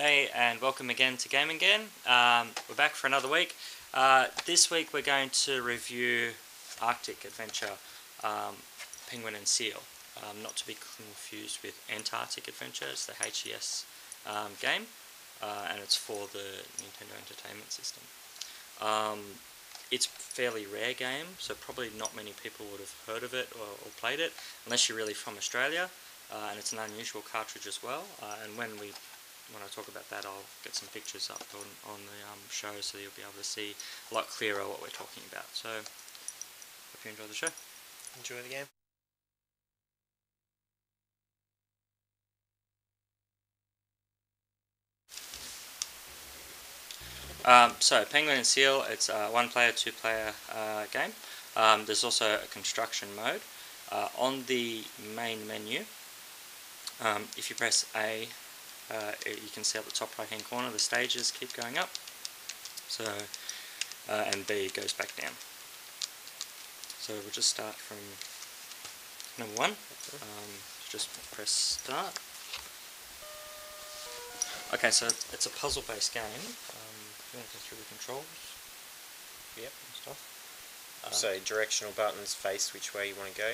G'day and welcome again to Game Again. We're back for another week. This week we're going to review Arctic Adventure, Penguin and Seal. Not to be confused with Antarctic Adventure. It's the HES game, and it's for the Nintendo Entertainment System. It's a fairly rare game, so probably not many people would have heard of it or played it, unless you're really from Australia. And it's an unusual cartridge as well. And when I talk about that, I'll get some pictures up on the show, so you'll be able to see a lot clearer what we're talking about. So, hope you enjoy the show. Enjoy the game. So Penguin and Seal, it's a one-player, two-player game. There's also a construction mode. On the main menu, if you press A, you can see at the top right hand corner the stages keep going up. So and B goes back down. So we'll just start from number 1. Just press start. Okay, so it's a puzzle-based game. You want to go through the controls? Yep. And stuff. So directional buttons face which way you want to go.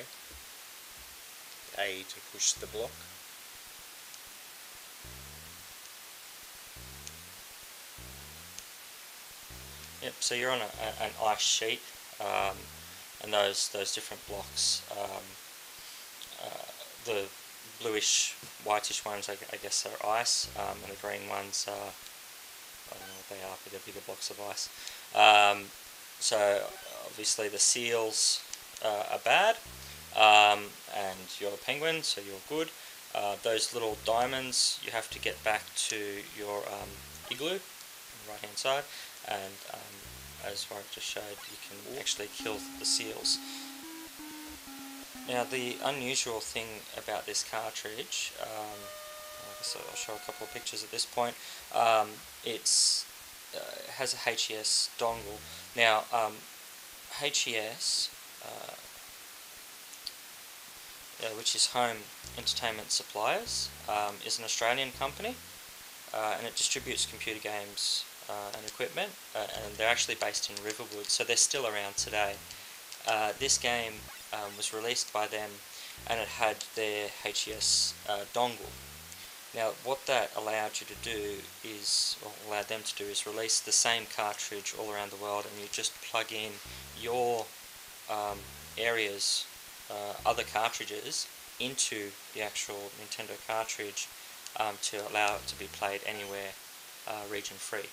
A to push the block. Yep. So you're on an ice sheet, and those different blocks. The bluish, whitish ones, I guess, are ice, and the green ones are, I don't know what they are, but they're bigger blocks of ice. So obviously the seals are bad, and you're a penguin, so you're good. Those little diamonds, you have to get back to your igloo on the right hand side, and as I just showed, you can actually kill the seals. Now the unusual thing about this cartridge, I guess I'll show a couple of pictures at this point. It has a HES dongle. Now HES, which is Home Entertainment Suppliers, is an Australian company, and it distributes computer games and equipment, and they're actually based in Riverwood, so they're still around today. This game was released by them, and it had their HES dongle. Now what that allowed you to do is, or allowed them to do, is release the same cartridge all around the world, and you just plug in your area's other cartridges into the actual Nintendo cartridge to allow it to be played anywhere region free.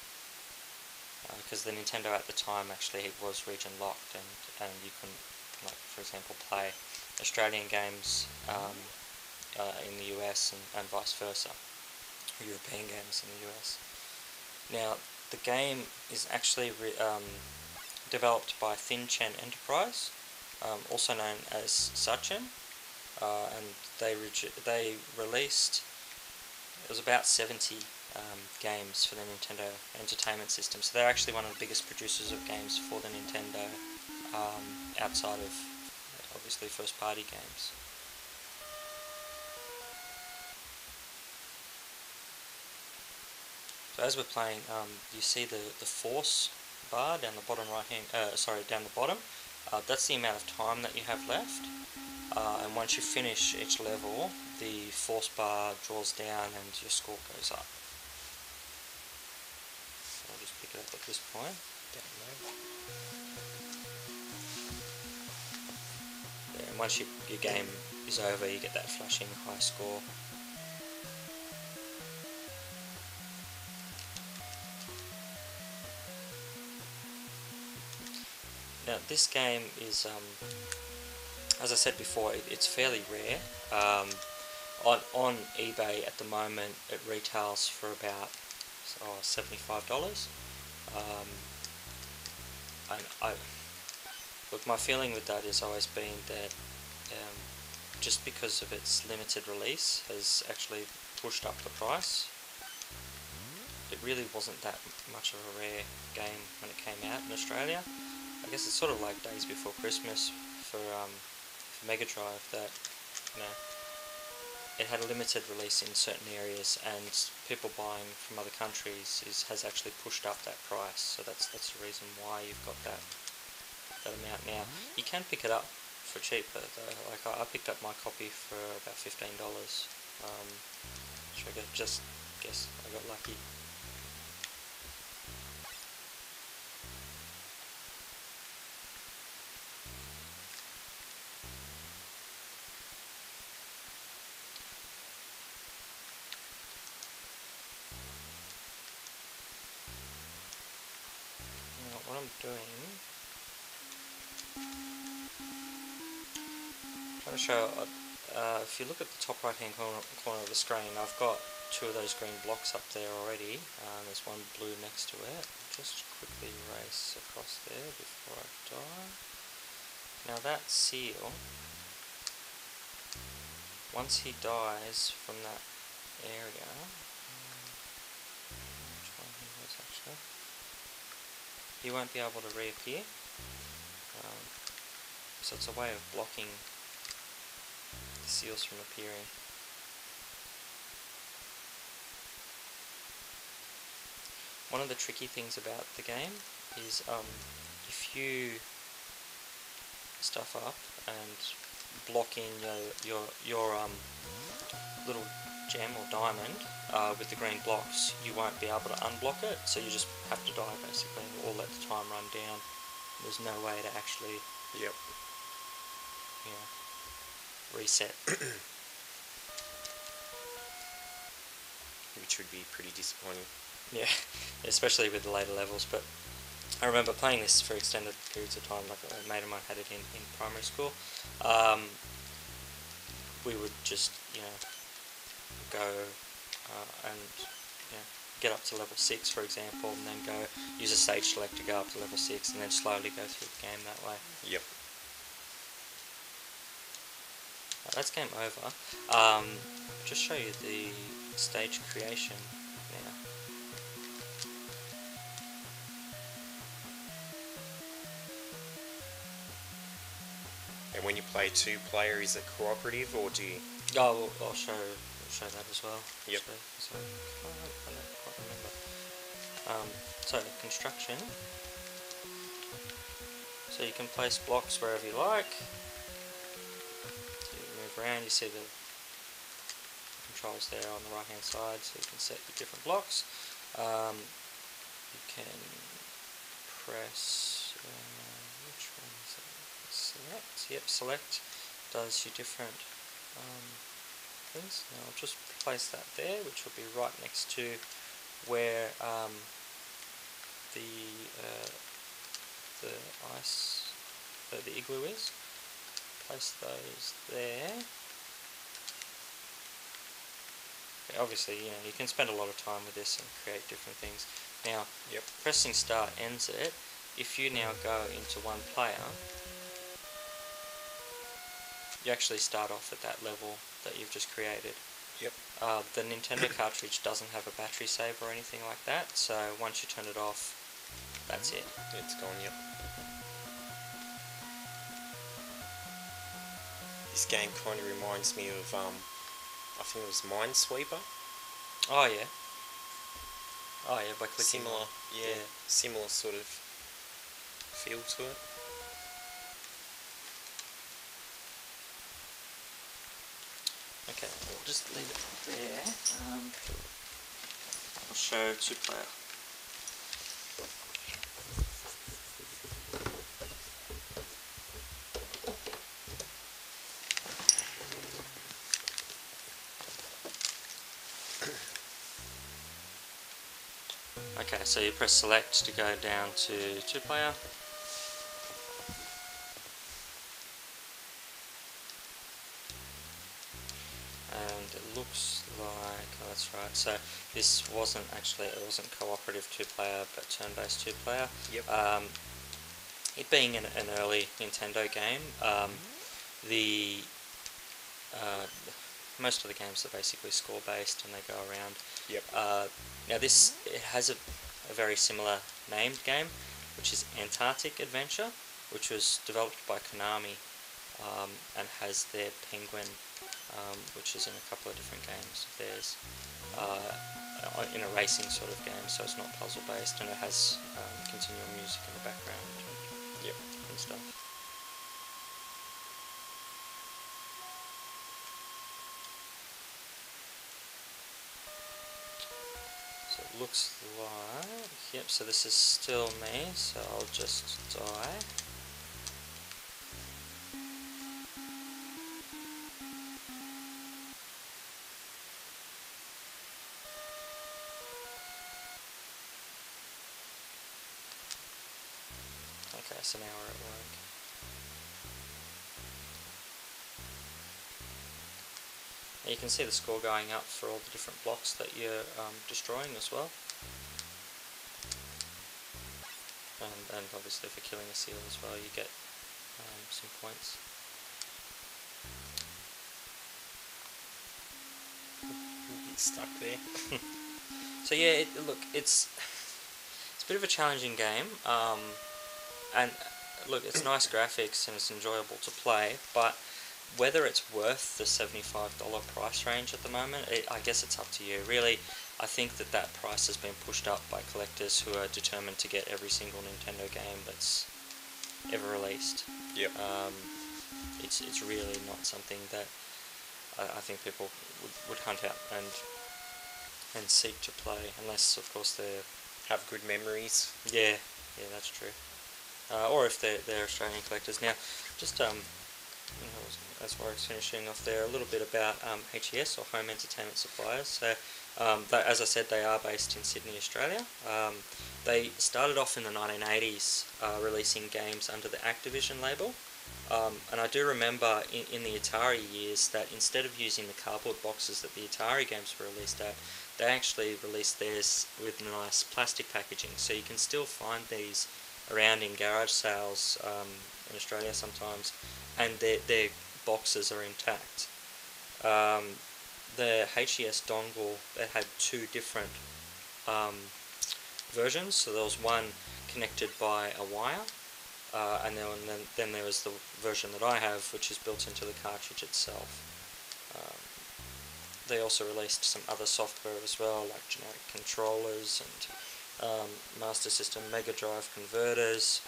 Because the Nintendo at the time actually was region locked, and you couldn't, like, for example, play Australian games in the US and vice versa, European games in the US. Now the game is actually developed by Thin Chen Enterprise, also known as Sachin, and they released, it was about 70 games for the Nintendo Entertainment System, so they're actually one of the biggest producers of games for the Nintendo, outside of obviously first party games. So as we're playing, you see the force bar down the bottom down the bottom. That's the amount of time that you have left, and once you finish each level, the force bar draws down and your score goes up. So I'll just pick it up at this point. Yeah, and once your game is over, you get that flashing high score. Now this game is, as I said before, it's fairly rare. On eBay at the moment it retails for about $75. And look, my feeling with that has always been that just because of its limited release has actually pushed up the price. It really wasn't that much of a rare game when it came out in Australia. I guess it's sort of like days before Christmas for Mega Drive, that, you know, it had a limited release in certain areas, and people buying from other countries has actually pushed up that price. So that's the reason why you've got that amount now. You can pick it up for cheaper though. Like I picked up my copy for about $15. So I just guess I got lucky. Now what I'm doing, I'm trying to show. If you look at the top right hand corner of the screen, I've got 2 of those green blocks up there already. There's one blue next to it. I'll just quickly race across there before I die. Now that seal, once he dies from that area, which one he was actually, he won't be able to reappear. So it's a way of blocking the seals from appearing. One of the tricky things about the game is if you stuff up and block in your little gem or diamond with the green blocks, you won't be able to unblock it, so you just have to die basically, or let the time run down. There's no way to actually reset. Which would be pretty disappointing. Yeah, especially with the later levels. But I remember playing this for extended periods of time. Like a mate of mine had it in primary school. We would just go and get up to level 6, for example, and then go use a stage select to go up to level 6, and then slowly go through the game that way. Yep. That's game over. Just show you the stage creation now. And when you play 2-player, is it cooperative, or do you? Oh, I'll show that as well. Yep. So I don't quite remember. So construction. So you can place blocks wherever you like. So you move around. You see the controls there on the right hand side, so you can set your different blocks. You can press which one is it? Select. Yep, select does your different things. Now I'll just place that there, which will be right next to where the igloo is. Place those there. Obviously, you can spend a lot of time with this and create different things. Now, pressing start ends it. If you now go into 1 player, you actually start off at that level that you've just created. Yep. The Nintendo cartridge doesn't have a battery save or anything like that, so once you turn it off, that's it. It's gone, yep. This game kind of reminds me of, I think it was Minesweeper. Oh yeah. Oh yeah, by clicking. Similar, similar sort of feel to it. Okay, we'll just leave it there. I'll show 2-player. Okay, so you press select to go down to 2-player. And it looks like, oh that's right, so this wasn't cooperative 2-player, but turn-based 2-player. Yep. It being an early Nintendo game, most of the games are basically score-based and they go around. Yep. Now it has a very similar named game, which is Antarctic Adventure, which was developed by Konami, and has their penguin which is in a couple of different games of theirs, in a racing sort of game, so it's not puzzle based, and it has continual music in the background and stuff. So it looks like, yep, so this is still me, so I'll just die. Okay, so now we're at work. You can see the score going up for all the different blocks that you're destroying as well. And obviously for killing a seal as well, you get some points. Get stuck there. So yeah, look, it's a bit of a challenging game, and look, it's nice graphics and it's enjoyable to play, but whether it's worth the $75 price range at the moment, I guess it's up to you. Really, I think that price has been pushed up by collectors who are determined to get every single Nintendo game that's ever released. Yep. It's really not something that I think people would hunt out and seek to play, unless of course they have good memories. Yeah, that's true. Or if they're Australian collectors. Now, just as far as finishing off there, a little bit about HES, or Home Entertainment Suppliers. So, as I said, they are based in Sydney, Australia. They started off in the 1980s releasing games under the Activision label. And I do remember in the Atari years that instead of using the cardboard boxes that the Atari games were released at, they actually released theirs with nice plastic packaging. So you can still find these around in garage sales in Australia sometimes, and their boxes are intact. The HES dongle, they had two different versions. So there was one connected by a wire, and then there was the version that I have, which is built into the cartridge itself. They also released some other software as well, like generic controllers and Master System Mega Drive converters,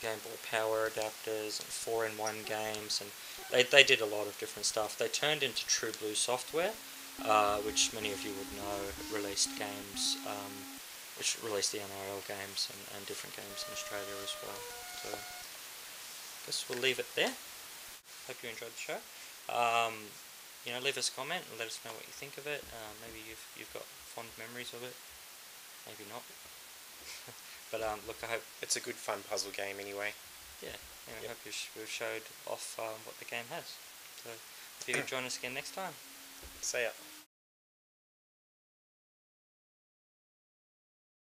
Game Boy Power adapters, and 4-in-1 games, and they did a lot of different stuff. They turned into True Blue Software, which many of you would know released games, which released the NRL games and different games in Australia as well. So I guess we'll leave it there. Hope you enjoyed the show. Leave us a comment and let us know what you think of it. Maybe you've got fond memories of it. Maybe not. But look, I hope it's a good fun puzzle game anyway. Yeah, I hope we've showed off what the game has. So if you could join us again next time. See ya.